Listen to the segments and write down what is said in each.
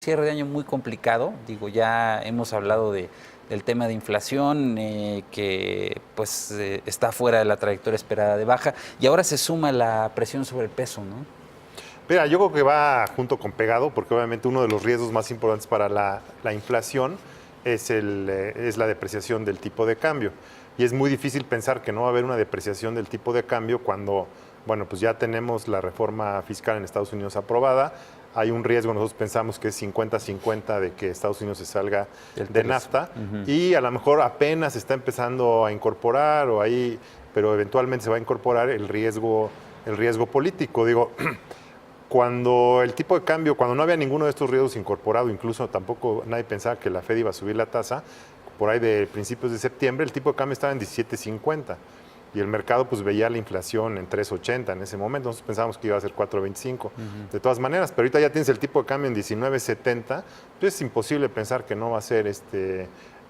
cierre de año muy complicado. Digo, ya hemos hablado del tema de inflación, que pues está fuera de la trayectoria esperada de baja, y ahora se suma la presión sobre el peso, ¿no? Mira, yo creo que va junto con pegado, porque obviamente uno de los riesgos más importantes para la inflación es la depreciación del tipo de cambio. Y es muy difícil pensar que no va a haber una depreciación del tipo de cambio cuando, bueno, pues ya tenemos la reforma fiscal en Estados Unidos aprobada. Hay un riesgo, nosotros pensamos que es 50-50 de que Estados Unidos se salga de NAFTA, y a lo mejor apenas se está empezando a incorporar o ahí, pero eventualmente se va a incorporar el riesgo político. Digo, cuando el tipo de cambio, cuando no había ninguno de estos riesgos incorporado, incluso tampoco nadie pensaba que la Fed iba a subir la tasa, por ahí de principios de septiembre, el tipo de cambio estaba en 17.50 y el mercado pues veía la inflación en 3.80 en ese momento. Nosotros pensábamos que iba a ser 4.25 de todas maneras, pero ahorita ya tienes el tipo de cambio en 19.70, pues es imposible pensar que no va a ser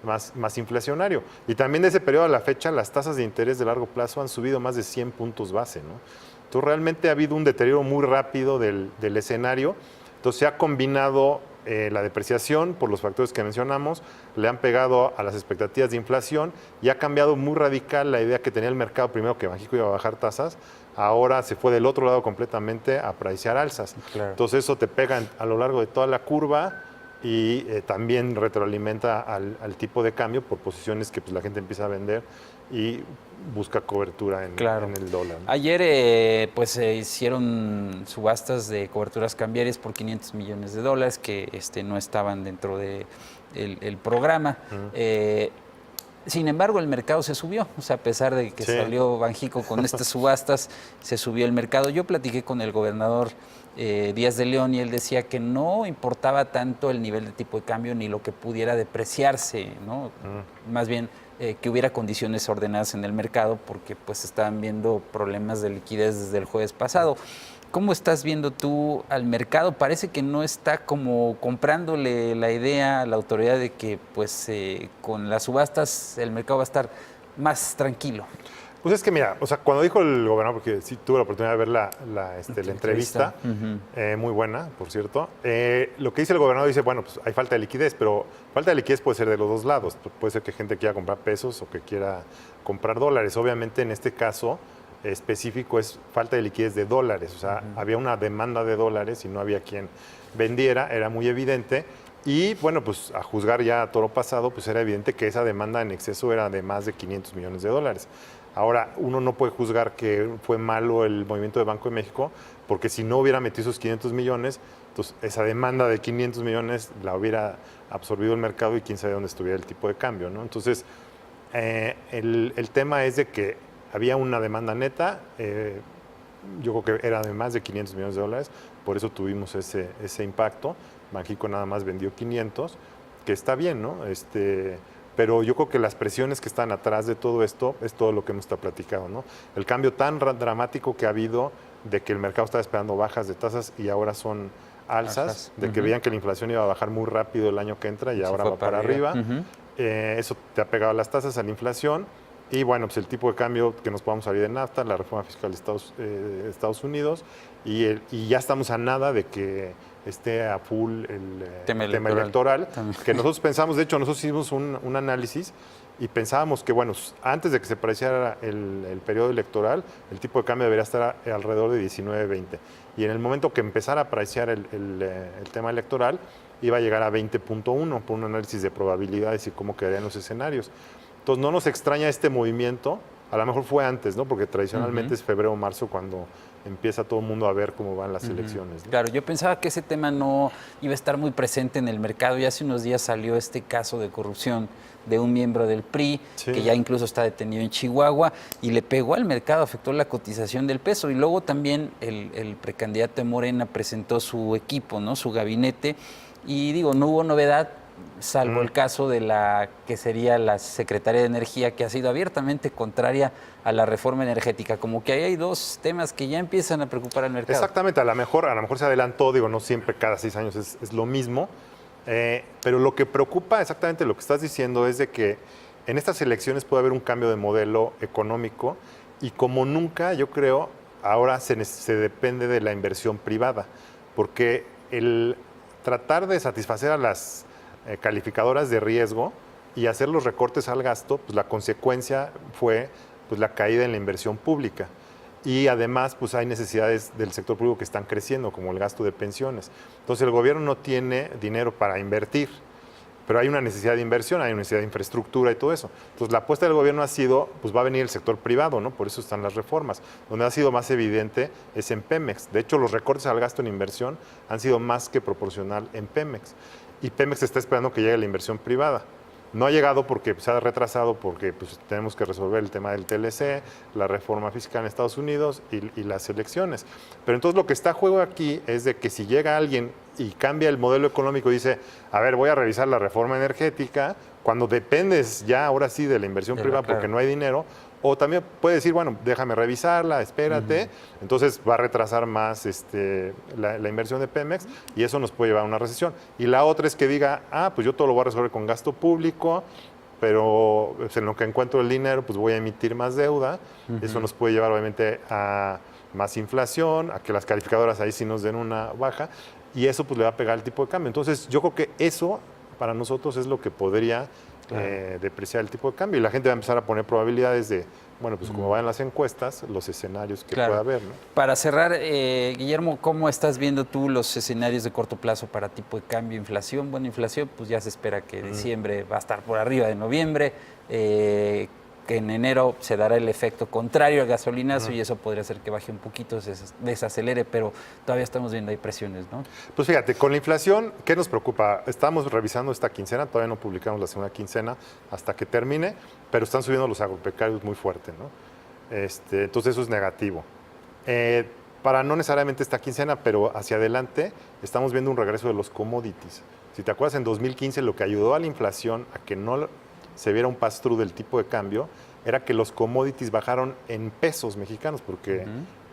más inflacionario. Y también de ese periodo a la fecha, las tasas de interés de largo plazo han subido más de 100 puntos base, ¿no? Entonces realmente ha habido un deterioro muy rápido del escenario. Entonces se ha combinado la depreciación por los factores que mencionamos, le han pegado a las expectativas de inflación y ha cambiado muy radical la idea que tenía el mercado, primero que México iba a bajar tasas, ahora se fue del otro lado completamente a priciar alzas. Claro. Entonces eso te pega a lo largo de toda la curva y también retroalimenta al tipo de cambio por posiciones que pues, la gente empieza a vender y busca cobertura en el dólar, ¿no? Ayer pues se hicieron subastas de coberturas cambiarias por $500 millones que no estaban dentro de el programa. Sin embargo, el mercado se subió, o sea, a pesar de que salió Banjico con estas subastas, se subió el mercado. Yo platiqué con el gobernador Díaz de León y él decía que no importaba tanto el nivel de tipo de cambio ni lo que pudiera depreciarse, ¿no? Más bien que hubiera condiciones ordenadas en el mercado porque pues estaban viendo problemas de liquidez desde el jueves pasado. ¿Cómo estás viendo tú al mercado? Parece que no está como comprándole la idea a la autoridad de que pues con las subastas el mercado va a estar más tranquilo. Pues es que mira, o sea, cuando dijo el gobernador, porque sí tuve la oportunidad de ver la entrevista, muy buena, por cierto, lo que dice el gobernador dice, bueno, pues hay falta de liquidez, pero falta de liquidez puede ser de los dos lados. Puede ser que gente quiera comprar pesos o que quiera comprar dólares. Obviamente en este caso específico es falta de liquidez de dólares, o sea, había una demanda de dólares y no había quien vendiera, era muy evidente. Y bueno, pues a juzgar ya a toro pasado, pues era evidente que esa demanda en exceso era de más de $500 millones. Ahora, uno no puede juzgar que fue malo el movimiento del Banco de México, porque si no hubiera metido esos 500 millones, entonces esa demanda de 500 millones la hubiera absorbido el mercado y quién sabe dónde estuviera el tipo de cambio, ¿no? Entonces, el tema es de que había una demanda neta, yo creo que era de más de $500 millones, por eso tuvimos ese impacto. Banxico nada más vendió 500, que está bien, ¿no? Pero yo creo que las presiones que están atrás de todo esto es todo lo que hemos estado platicando, ¿no? El cambio tan dramático que ha habido de que el mercado estaba esperando bajas de tasas y ahora son alzas, de que veían que la inflación iba a bajar muy rápido el año que entra y ahora va para arriba. Eso te ha pegado a las tasas, a la inflación. Y bueno, pues el tipo de cambio que nos podamos salir de NAFTA, la reforma fiscal de Estados Unidos, y ya estamos a nada de que esté a full el tema electoral, que nosotros pensamos, de hecho, nosotros hicimos un análisis y pensábamos que, bueno, antes de que se pareciera el periodo electoral, el tipo de cambio debería estar alrededor de 19-20. Y en el momento que empezara a apreciar el tema electoral, iba a llegar a 20.1 por un análisis de probabilidades y cómo quedarían los escenarios. Entonces no nos extraña este movimiento, a lo mejor fue antes, ¿no? Porque tradicionalmente es febrero o marzo cuando empieza todo el mundo a ver cómo van las elecciones, ¿no? Claro, yo pensaba que ese tema no iba a estar muy presente en el mercado y hace unos días salió este caso de corrupción de un miembro del PRI, que ya incluso está detenido en Chihuahua, y le pegó al mercado, afectó la cotización del peso. Y luego también el precandidato de Morena presentó su equipo, ¿no? Su gabinete, y digo, no hubo novedad, salvo el caso de la que sería la secretaria de Energía, que ha sido abiertamente contraria a la reforma energética. Como que ahí hay dos temas que ya empiezan a preocupar al mercado. Exactamente, a lo mejor se adelantó, digo, no siempre cada 6 años es lo mismo, pero lo que preocupa exactamente lo que estás diciendo es de que en estas elecciones puede haber un cambio de modelo económico y como nunca, yo creo, ahora se depende de la inversión privada, porque tratar de satisfacer a las calificadoras de riesgo y hacer los recortes al gasto, pues la consecuencia fue pues la caída en la inversión pública. Y además, pues hay necesidades del sector público que están creciendo, como el gasto de pensiones. Entonces, el gobierno no tiene dinero para invertir, pero hay una necesidad de inversión, hay una necesidad de infraestructura y todo eso. Entonces, la apuesta del gobierno ha sido, pues va a venir el sector privado, ¿no? Por eso están las reformas. Donde ha sido más evidente es en Pemex. De hecho, los recortes al gasto en inversión han sido más que proporcional en Pemex. Y Pemex está esperando que llegue la inversión privada. No ha llegado porque se ha retrasado, porque pues, tenemos que resolver el tema del TLC, la reforma fiscal en Estados Unidos y las elecciones. Pero entonces lo que está a juego aquí es de que si llega alguien y cambia el modelo económico y dice, a ver, voy a revisar la reforma energética, cuando dependes ya ahora sí de la inversión privada porque no hay dinero, o también puede decir, bueno, déjame revisarla, espérate, entonces va a retrasar más la inversión de Pemex y eso nos puede llevar a una recesión. Y la otra es que diga, pues yo todo lo voy a resolver con gasto público, pero pues, en lo que encuentro el dinero, pues voy a emitir más deuda. Eso nos puede llevar obviamente a más inflación, a que las calificadoras ahí sí nos den una baja y eso pues le va a pegar el tipo de cambio. Entonces yo creo que eso para nosotros es lo que podría depreciar el tipo de cambio y la gente va a empezar a poner probabilidades de, bueno, pues como van las encuestas, los escenarios que pueda haber, ¿no? Para cerrar, Guillermo, ¿cómo estás viendo tú los escenarios de corto plazo para tipo de cambio, inflación? Bueno, inflación, pues ya se espera que diciembre va a estar por arriba de noviembre, que en enero se dará el efecto contrario al gasolinazo y eso podría hacer que baje un poquito, se desacelere, pero todavía estamos viendo ahí presiones, ¿no? Pues fíjate, con la inflación, ¿qué nos preocupa? Estamos revisando esta quincena, todavía no publicamos la segunda quincena hasta que termine, pero están subiendo los agropecuarios muy fuerte, ¿no? Entonces eso es negativo. Para no necesariamente esta quincena, pero hacia adelante, estamos viendo un regreso de los commodities. Si te acuerdas, en 2015 lo que ayudó a la inflación a que no se viera un pass-through del tipo de cambio era que los commodities bajaron en pesos mexicanos, porque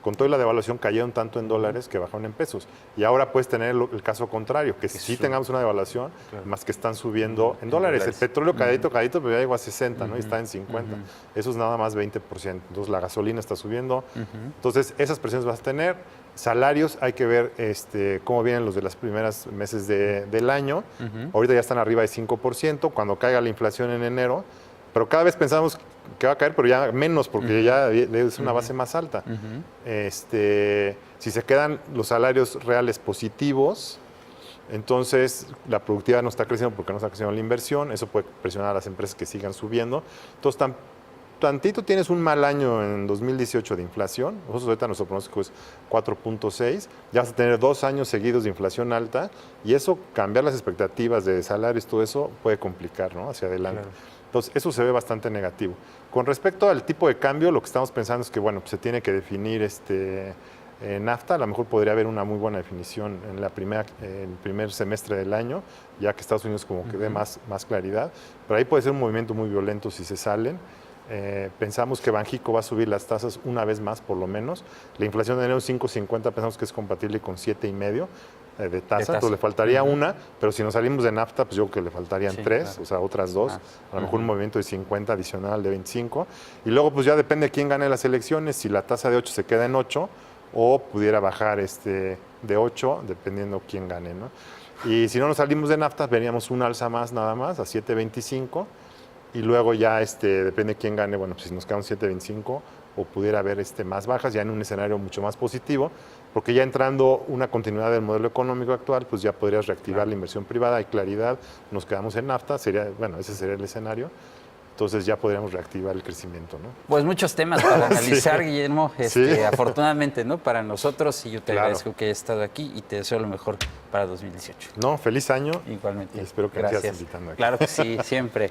con toda la devaluación cayeron tanto en dólares que bajaron en pesos. Y ahora puedes tener el caso contrario, que sí tengamos una devaluación, más que están subiendo en dólares. El petróleo cadito, pero ya llegó a 60, ¿no? Y está en 50. Eso es nada más 20%. Entonces la gasolina está subiendo. Entonces esas presiones vas a tener. Salarios, hay que ver cómo vienen los de los primeros meses del año. Ahorita ya están arriba de 5%, cuando caiga la inflación en enero. Pero cada vez pensamos que va a caer, pero ya menos, porque ya es una base más alta. Si se quedan los salarios reales positivos, entonces la productividad no está creciendo porque no está creciendo la inversión. Eso puede presionar a las empresas que sigan subiendo. Entonces, tantito tienes un mal año en 2018 de inflación, nosotros ahorita nuestro pronóstico es 4.6, ya vas a tener 2 años seguidos de inflación alta y eso, cambiar las expectativas de salarios, todo eso puede complicar, ¿no? Hacia adelante. Claro. Entonces, eso se ve bastante negativo. Con respecto al tipo de cambio, lo que estamos pensando es que, bueno, pues se tiene que definir NAFTA, a lo mejor podría haber una muy buena definición en el primer semestre del año, ya que Estados Unidos como que dé más claridad, pero ahí puede ser un movimiento muy violento si se salen. Pensamos que Banxico va a subir las tasas una vez más, por lo menos. La inflación de enero 5.50 pensamos que es compatible con 7.5 de tasa, entonces le faltaría una, pero si nos salimos de NAFTA, pues yo creo que le faltarían 3, claro. O sea, otras 2, a lo mejor un movimiento de 50 adicional de 25, y luego pues ya depende de quién gane las elecciones, si la tasa de 8 se queda en 8, o pudiera bajar de 8, dependiendo quién gane, ¿no? Y si no nos salimos de NAFTA, veríamos un alza más nada más, a 7.25, y luego ya depende de quién gane, bueno, pues si nos quedamos 7.25 o pudiera haber más bajas, ya en un escenario mucho más positivo, porque ya entrando una continuidad del modelo económico actual, pues ya podrías reactivar la inversión privada, hay claridad, nos quedamos en NAFTA, ese sería el escenario, entonces ya podríamos reactivar el crecimiento, ¿no? Pues muchos temas para analizar, Guillermo, afortunadamente, ¿no? Para nosotros, y yo te agradezco que hayas estado aquí y te deseo lo mejor para 2018. No, feliz año. Igualmente. Y espero que me sigas invitando aquí. Claro que sí, siempre.